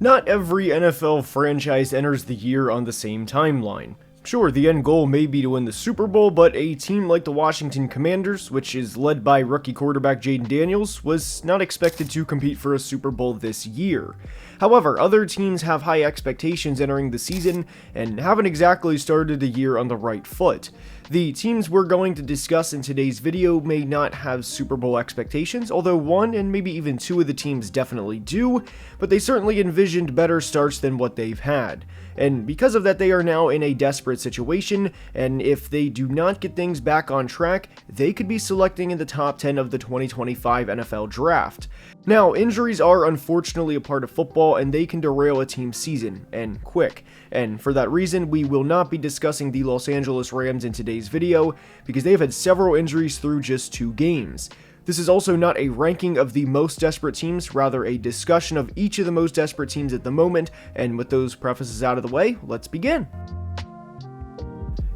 Not every NFL franchise enters the year on the same timeline. Sure, the end goal may be to win the Super Bowl, but a team like the Washington Commanders, which is led by rookie quarterback Jaden Daniels, was not expected to compete for a Super Bowl this year. However, other teams have high expectations entering the season and haven't exactly started the year on the right foot. The teams we're going to discuss in today's video may not have Super Bowl expectations, although one and maybe even two of the teams definitely do, but they certainly envisioned better starts than what they've had. And because of that, they are now in a desperate situation, and if they do not get things back on track, they could be selecting in the top 10 of the 2025 NFL Draft. Now, injuries are unfortunately a part of football, and they can derail a team's season, and quick. And for that reason, we will not be discussing the Los Angeles Rams in today's video, because they've had several injuries through just 2 games. This is also not a ranking of the most desperate teams, rather a discussion of each of the most desperate teams at the moment, and with those prefaces out of the way, let's begin.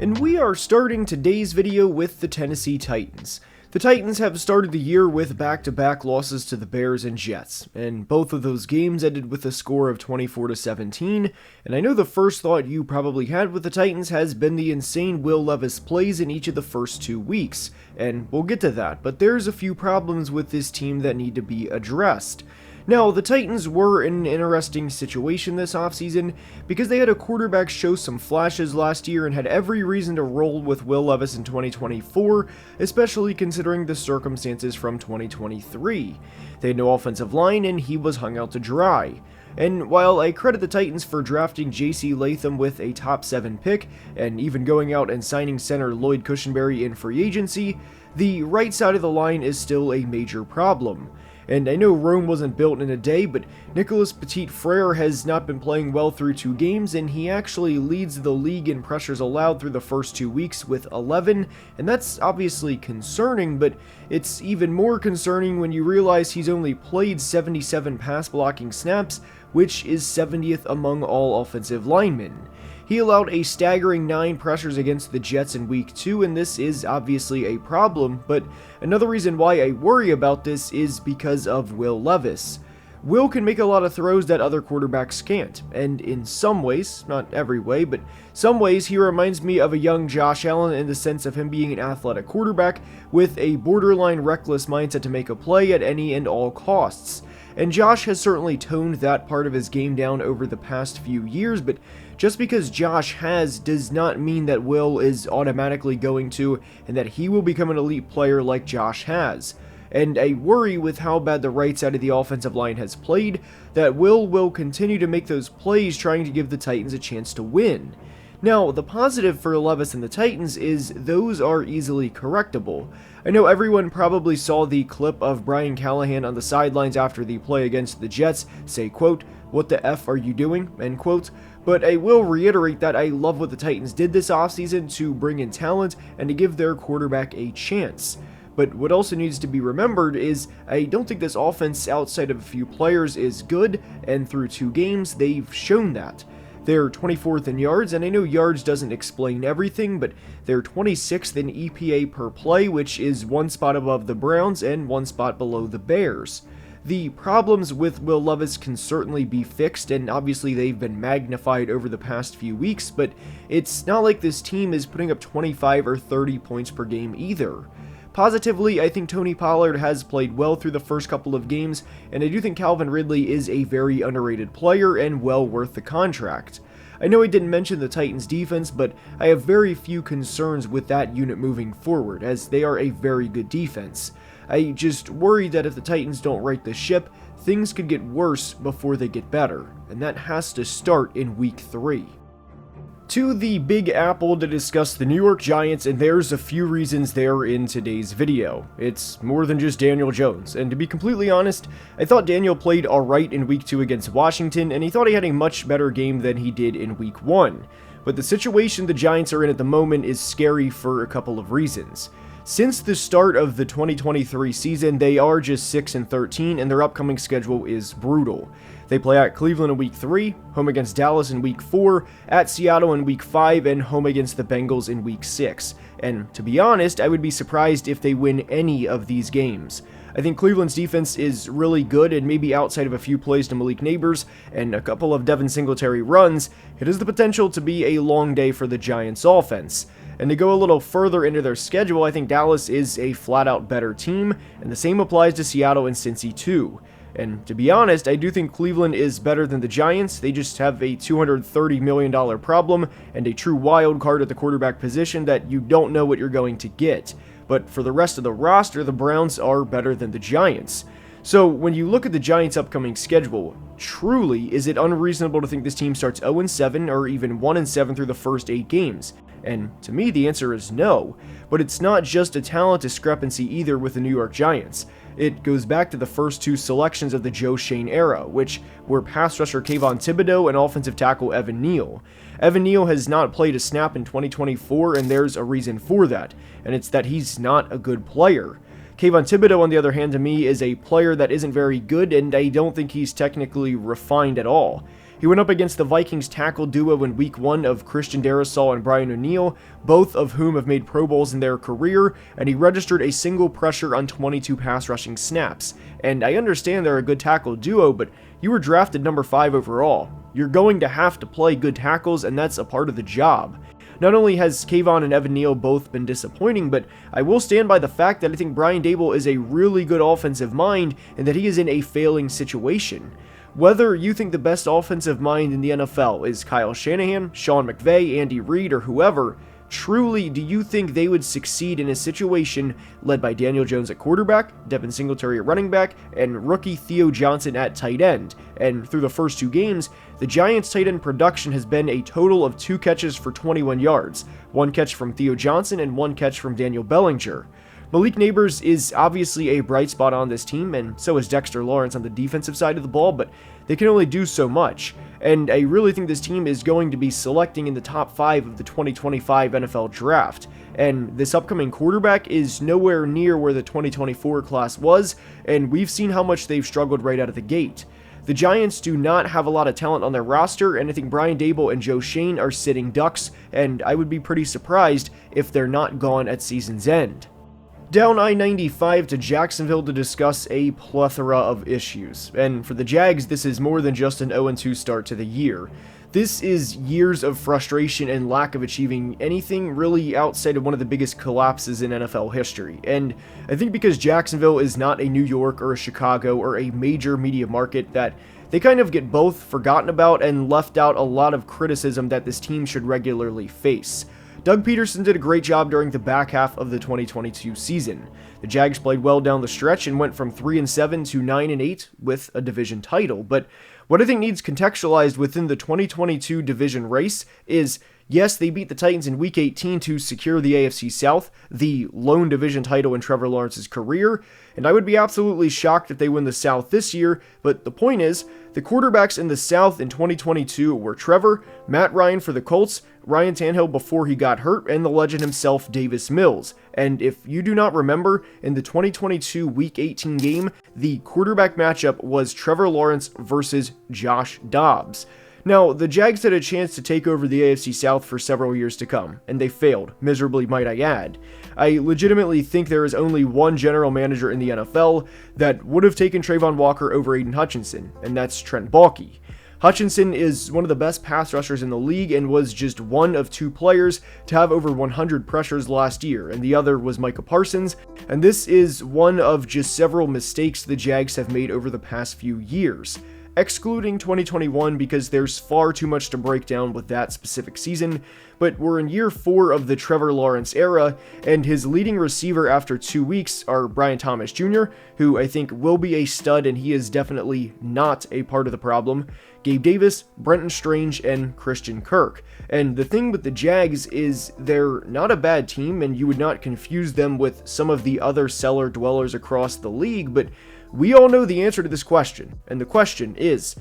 And we are starting today's video with the Tennessee Titans. The Titans have started the year with back-to-back losses to the Bears and Jets, and both of those games ended with a score of 24-17, and I know the first thought you probably had with the Titans has been the insane Will Levis plays in each of the first 2 weeks, and we'll get to that, but there's a few problems with this team that need to be addressed. Now, the Titans were in an interesting situation this offseason because they had a quarterback show some flashes last year and had every reason to roll with Will Levis in 2024, especially considering the circumstances from 2023. They had no offensive line and he was hung out to dry. And while I credit the Titans for drafting J.C. Latham with a top 7 pick, and even going out and signing center Lloyd Cushenberry in free agency, the right side of the line is still a major problem. And I know Rome wasn't built in a day, but Nicholas Petit-Frere has not been playing well through 2 games, and he actually leads the league in pressures allowed through the first 2 weeks with 11, and that's obviously concerning, but it's even more concerning when you realize he's only played 77 pass blocking snaps, which is 70th among all offensive linemen. He allowed a staggering 9 pressures against the Jets in week 2, and this is obviously a problem, but another reason why I worry about this is because of Will Levis. Will can make a lot of throws that other quarterbacks can't, and in some ways, not every way, but some ways he reminds me of a young Josh Allen in the sense of him being an athletic quarterback with a borderline reckless mindset to make a play at any and all costs. And Josh has certainly toned that part of his game down over the past few years, but just because Josh has does not mean that Will is automatically going to, and that he will become an elite player like Josh has. And I worry with how bad the right side of the offensive line has played, that Will continue to make those plays trying to give the Titans a chance to win. Now, the positive for Levis and the Titans is those are easily correctable. I know everyone probably saw the clip of Brian Callahan on the sidelines after the play against the Jets say, quote, "What the F are you doing?" end quote. But I will reiterate that I love what the Titans did this offseason to bring in talent and to give their quarterback a chance. But what also needs to be remembered is I don't think this offense outside of a few players is good, and through 2 games they've shown that. They're 24th in yards, and I know yards doesn't explain everything, but they're 26th in EPA per play, which is 1 spot above the Browns and 1 spot below the Bears. The problems with Will Levis can certainly be fixed, and obviously they've been magnified over the past few weeks, but it's not like this team is putting up 25 or 30 points per game either. Positively, I think Tony Pollard has played well through the first couple of games, and I do think Calvin Ridley is a very underrated player and well worth the contract. I know I didn't mention the Titans defense, but I have very few concerns with that unit moving forward, as they are a very good defense. I just worry that if the Titans don't right the ship, things could get worse before they get better, and that has to start in week 3. To the Big Apple to discuss the New York Giants, and there's a few reasons they're in today's video. It's more than just Daniel Jones, and to be completely honest, I thought Daniel played alright in week 2 against Washington, and he thought he had a much better game than he did in week 1. But the situation the Giants are in at the moment is scary for a couple of reasons. Since the start of the 2023 season, they are just 6-13, and their upcoming schedule is brutal. They play at Cleveland in week 3, home against Dallas in week 4, at Seattle in week 5, and home against the Bengals in week 6. And to be honest, I would be surprised if they win any of these games. I think Cleveland's defense is really good, and maybe outside of a few plays to Malik Neighbors and a couple of Devin Singletary runs, it has the potential to be a long day for the Giants offense. And to go a little further into their schedule, I think Dallas is a flat-out better team, and the same applies to Seattle and Cincy too. And to be honest, I do think Cleveland is better than the Giants. They just have a $230 million problem and a true wild card at the quarterback position that you don't know what you're going to get. But for the rest of the roster, the Browns are better than the Giants. So when you look at the Giants' upcoming schedule, truly, is it unreasonable to think this team starts 0-7 or even 1-7 through the first 8 games? And to me, the answer is no. But it's not just a talent discrepancy either with the New York Giants. It goes back to the first 2 selections of the Joe Schoen era, which were pass rusher Kayvon Thibodeaux and offensive tackle Evan Neal. Evan Neal has not played a snap in 2024, and there's a reason for that, and it's that he's not a good player. Kayvon Thibodeaux, on the other hand, to me, is a player that isn't very good, and I don't think he's technically refined at all. He went up against the Vikings tackle duo in Week 1 of Christian Darrisaw and Brian O'Neill, both of whom have made Pro Bowls in their career, and he registered a single pressure on 22 pass rushing snaps. And I understand they're a good tackle duo, but you were drafted number 5 overall. You're going to have to play good tackles, and that's a part of the job. Not only has Kayvon and Evan Neal both been disappointing, but I will stand by the fact that I think Brian Daboll is a really good offensive mind and that he is in a failing situation. Whether you think the best offensive mind in the NFL is Kyle Shanahan, Sean McVay, Andy Reid, or whoever, truly do you think they would succeed in a situation led by Daniel Jones at quarterback, Devin Singletary at running back, and rookie Theo Johnson at tight end? And through the first 2 games, the Giants' tight end production has been a total of 2 catches for 21 yards, 1 catch from Theo Johnson and 1 catch from Daniel Bellinger. Malik Neighbors is obviously a bright spot on this team, and so is Dexter Lawrence on the defensive side of the ball, but they can only do so much. And I really think this team is going to be selecting in the top 5 of the 2025 NFL Draft. And this upcoming quarterback is nowhere near where the 2024 class was, and we've seen how much they've struggled right out of the gate. The Giants do not have a lot of talent on their roster, and I think Brian Daboll and Joe Schoen are sitting ducks, and I would be pretty surprised if they're not gone at season's end. Down I-95 to Jacksonville to discuss a plethora of issues, and for the Jags, this is more than just an 0-2 start to the year. This is years of frustration and lack of achieving anything really outside of one of the biggest collapses in NFL history, and I think because Jacksonville is not a New York or a Chicago or a major media market, that they kind of get both forgotten about and left out a lot of criticism that this team should regularly face. Doug Peterson did a great job during the back half of the 2022 season. The Jags played well down the stretch and went from 3-7 to 9-8 with a division title, but what I think needs contextualized within the 2022 division race is, yes, they beat the Titans in Week 18 to secure the AFC South, the lone division title in Trevor Lawrence's career, and I would be absolutely shocked if they win the South this year, but the point is, the quarterbacks in the South in 2022 were Trevor, Matt Ryan for the Colts, Ryan Tannehill before he got hurt, and the legend himself, Davis Mills. And if you do not remember, in the 2022 Week 18 game, the quarterback matchup was Trevor Lawrence versus Josh Dobbs. Now, the Jags had a chance to take over the AFC South for several years to come, and they failed, miserably might I add. I legitimately think there is only one general manager in the NFL that would have taken Trayvon Walker over Aiden Hutchinson, and that's Trent Baalke. Hutchinson is one of the best pass rushers in the league and was just one of 2 players to have over 100 pressures last year, and the other was Micah Parsons, and this is one of just several mistakes the Jags have made over the past few years. Excluding 2021 because there's far too much to break down with that specific season, but we're in year 4 of the Trevor Lawrence era, and his leading receiver after 2 weeks are Brian Thomas Jr., who I think will be a stud, and he is definitely not a part of the problem, Gabe Davis, Brenton Strange, and Christian Kirk. And the thing with the Jags is they're not a bad team, and you would not confuse them with some of the other cellar dwellers across the league, but we all know the answer to this question, and the question is,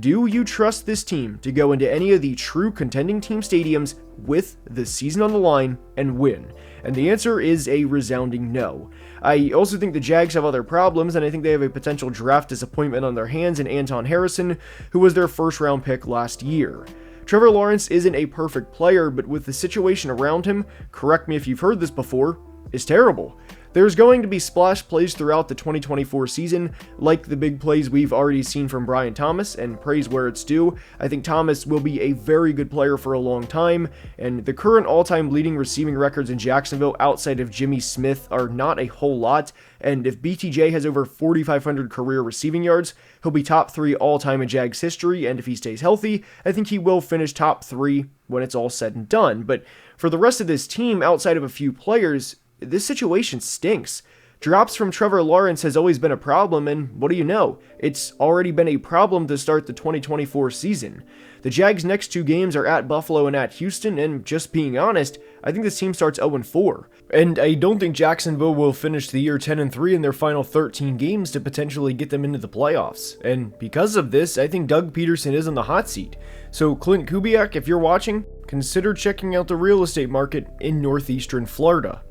do you trust this team to go into any of the true contending team stadiums with the season on the line and win? And the answer is a resounding no. I also think the Jags have other problems, and I think they have a potential draft disappointment on their hands in Anton Harrison, who was their first-round pick last year. Trevor Lawrence isn't a perfect player, but with the situation around him, correct me if you've heard this before, is terrible. There's going to be splash plays throughout the 2024 season, like the big plays we've already seen from Brian Thomas, and praise where it's due. I think Thomas will be a very good player for a long time, and the current all-time leading receiving records in Jacksonville outside of Jimmy Smith are not a whole lot, and if BTJ has over 4,500 career receiving yards, he'll be top 3 all-time in Jags history, and if he stays healthy, I think he will finish top 3 when it's all said and done. But for the rest of this team, outside of a few players, this situation stinks. Drops from Trevor Lawrence has always been a problem, and what do you know? It's already been a problem to start the 2024 season. The Jags' next 2 games are at Buffalo and at Houston, and just being honest, I think this team starts 0-4. And I don't think Jacksonville will finish the year 10-3 in their final 13 games to potentially get them into the playoffs. And because of this, I think Doug Peterson is on the hot seat. So Clint Kubiak, if you're watching, consider checking out the real estate market in northeastern Florida.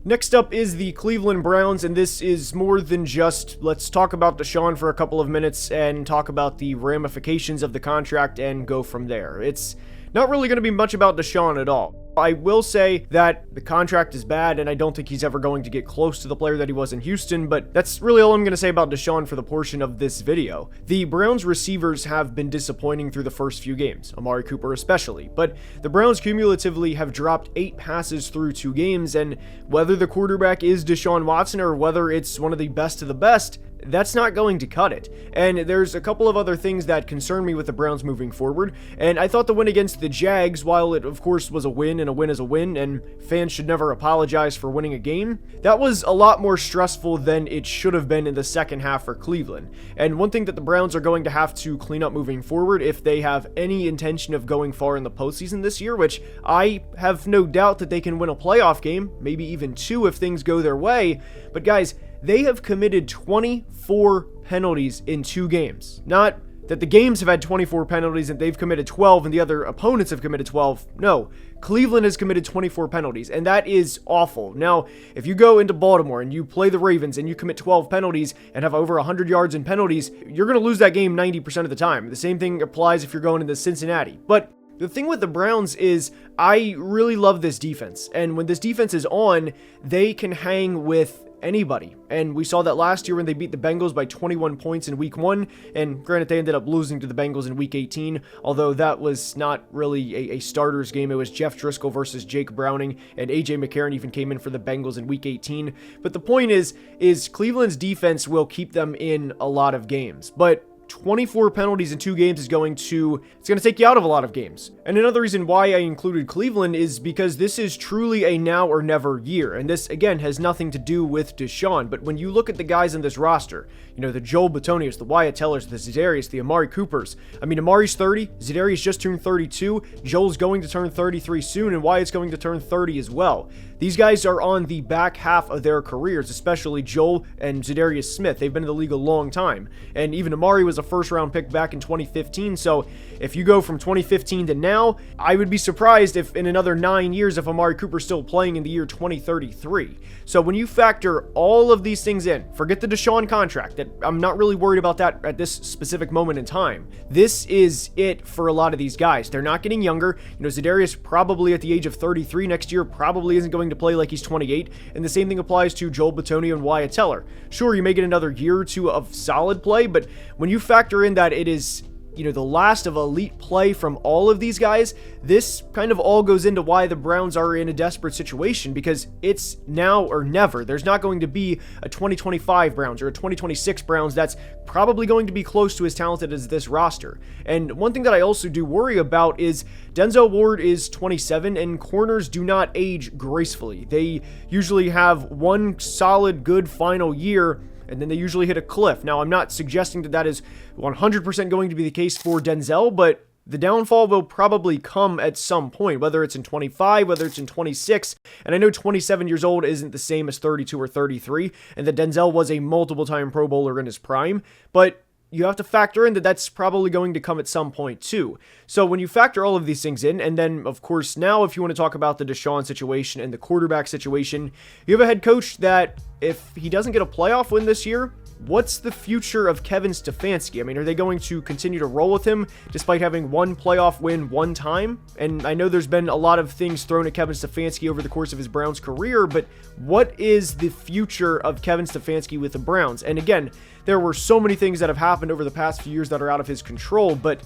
Next up is the Cleveland Browns, and this is more than just let's talk about Deshaun for a couple of minutes and talk about the ramifications of the contract and go from there. It's not really going to be much about Deshaun at all. I will say that the contract is bad, and I don't think he's ever going to get close to the player that he was in Houston, but that's really all I'm going to say about Deshaun for the portion of this video. The Browns receivers have been disappointing through the first few games, Amari Cooper especially, but the Browns cumulatively have dropped 8 passes through 2 games, and whether the quarterback is Deshaun Watson or whether it's one of the best of the best, that's not going to cut it. And there's a couple of other things that concern me with the Browns moving forward, and I thought the win against the Jags, while it of course was a win, and a win is a win, and fans should never apologize for winning a game, that was a lot more stressful than it should have been in the second half for Cleveland. And one thing that the Browns are going to have to clean up moving forward if they have any intention of going far in the postseason this year, which I have no doubt that they can win a playoff game, maybe even 2 if things go their way, but guys, they have committed 24 penalties in 2 games. Not that the games have had 24 penalties and they've committed 12 and the other opponents have committed 12. No, Cleveland has committed 24 penalties, and that is awful. Now, if you go into Baltimore and you play the Ravens and you commit 12 penalties and have over 100 yards in penalties, you're going to lose that game 90% of the time. The same thing applies if you're going into Cincinnati. But the thing with the Browns is I really love this defense, and when this defense is on, they can hang with anybody. And we saw that last year when they beat the Bengals by 21 points in week 1, and granted they ended up losing to the Bengals in week 18, although that was not really a starters game. It was Jeff Driscoll versus Jake Browning, and AJ McCarron even came in for the Bengals in week 18. But the point is Cleveland's defense will keep them in a lot of games, but 24 penalties in 2 games is going to take you out of a lot of games. And another reason why I included Cleveland is because this is truly a now or never year. And this, again, has nothing to do with Deshaun. But when you look at the guys in this roster, you know, the Joel Bitonio, the Wyatt Tellers, the Za'Darius, the Amari Coopers. I mean, Amari's 30, Za'Darius just turned 32, Joel's going to turn 33 soon, and Wyatt's going to turn 30 as well. These guys are on the back half of their careers, especially Joel and Za'Darius Smith. They've been in the league a long time. And even Amari was a first-round pick back in 2015, so if you go from 2015 to now, I would be surprised if in another 9 years if Amari Cooper's still playing in the year 2033. So when you factor all of these things in, forget the Deshaun contract, that I'm not really worried about that at this specific moment in time. This is it for a lot of these guys. They're not getting younger. You know, Za'Darius probably at the age of 33 next year probably isn't going to play like he's 28, and the same thing applies to Joel Bitonio and Wyatt Teller. Sure, you may get another year or 2 of solid play, but when you factor in that it is, you know, the last of elite play from all of these guys, this kind of all goes into why the Browns are in a desperate situation, because it's now or never. There's not going to be a 2025 Browns or a 2026 Browns that's probably going to be close to as talented as this roster. And one thing that I also do worry about is Denzel Ward is 27, and corners do not age gracefully. They usually have one solid, good final year, and then they usually hit a cliff. Now, I'm not suggesting that that is 100% going to be the case for Denzel, but the downfall will probably come at some point, whether it's in 25, whether it's in 26, and I know 27 years old isn't the same as 32 or 33, and that Denzel was a multiple-time Pro Bowler in his prime, but you have to factor in that that's probably going to come at some point too. So when you factor all of these things in, and then of course now if you want to talk about the Deshaun situation and the quarterback situation, you have a head coach that if he doesn't get a playoff win this year, what's the future of Kevin Stefanski? I mean, are they going to continue to roll with him despite having one playoff win one time? And I know there's been a lot of things thrown at Kevin Stefanski over the course of his Browns career, but what is the future of Kevin Stefanski with the Browns? And again, there were so many things that have happened over the past few years that are out of his control, but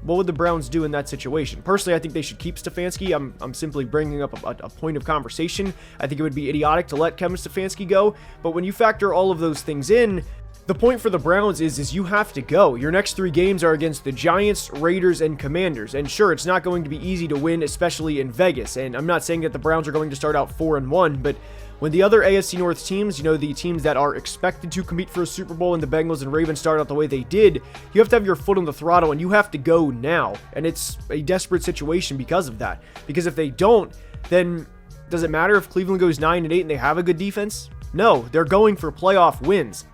what would the Browns do in that situation? Personally, I think they should keep Stefanski. I'm simply bringing up a point of conversation. I think it would be idiotic to let Kevin Stefanski go, but when you factor all of those things in, the point for the Browns is you have to go. Your next 3 games are against the Giants, Raiders, and Commanders. And sure, it's not going to be easy to win, especially in Vegas. And I'm not saying that the Browns are going to start out 4-1, but when the other AFC North teams, the teams that are expected to compete for a Super Bowl and the Bengals and Ravens start out the way they did, you have to have your foot on the throttle and you have to go now. And it's a desperate situation because of that. Because if they don't, then does it matter if Cleveland goes 9-8 and they have a good defense? No, they're going for playoff wins.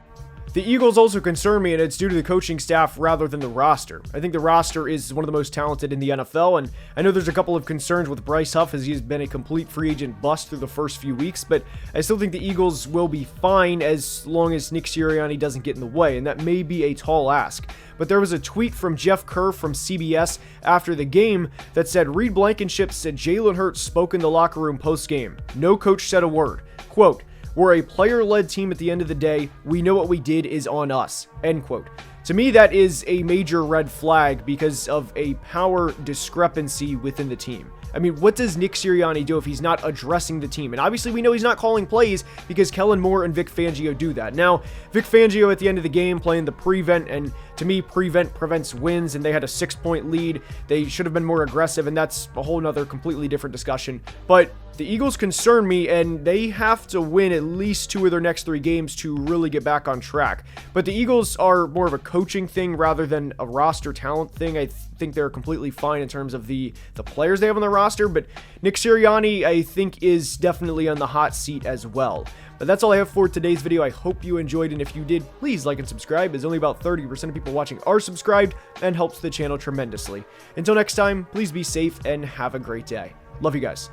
The Eagles also concern me, and it's due to the coaching staff rather than the roster. I think the roster is one of the most talented in the NFL, and I know there's a couple of concerns with Bryce Huff as he's been a complete free agent bust through the first few weeks, but I still think the Eagles will be fine as long as Nick Sirianni doesn't get in the way, and that may be a tall ask. But there was a tweet from Jeff Kerr from CBS after the game that said, Reed Blankenship said Jalen Hurts spoke in the locker room post-game. No coach said a word. Quote, "We're a player-led team at the end of the day. We know what we did is on us." End quote. To me, that is a major red flag because of a power discrepancy within the team. I mean, what does Nick Sirianni do if he's not addressing the team? And obviously we know he's not calling plays because Kellen Moore and Vic Fangio do that. Now, Vic Fangio at the end of the game playing the prevent, and to me, prevent prevents wins, and they had a 6-point lead. They should have been more aggressive, and that's a whole nother completely different discussion. But the Eagles concern me, and they have to win at least 2 of their next 3 games to really get back on track. But the Eagles are more of a coaching thing rather than a roster talent thing. I think they're completely fine in terms of the players they have on the roster, but Nick Sirianni, I think, is definitely on the hot seat as well. But that's all I have for today's video. I hope you enjoyed, and if you did, please like and subscribe, as only about 30% of people watching are subscribed and helps the channel tremendously. Until next time, please be safe and have a great day. Love you guys.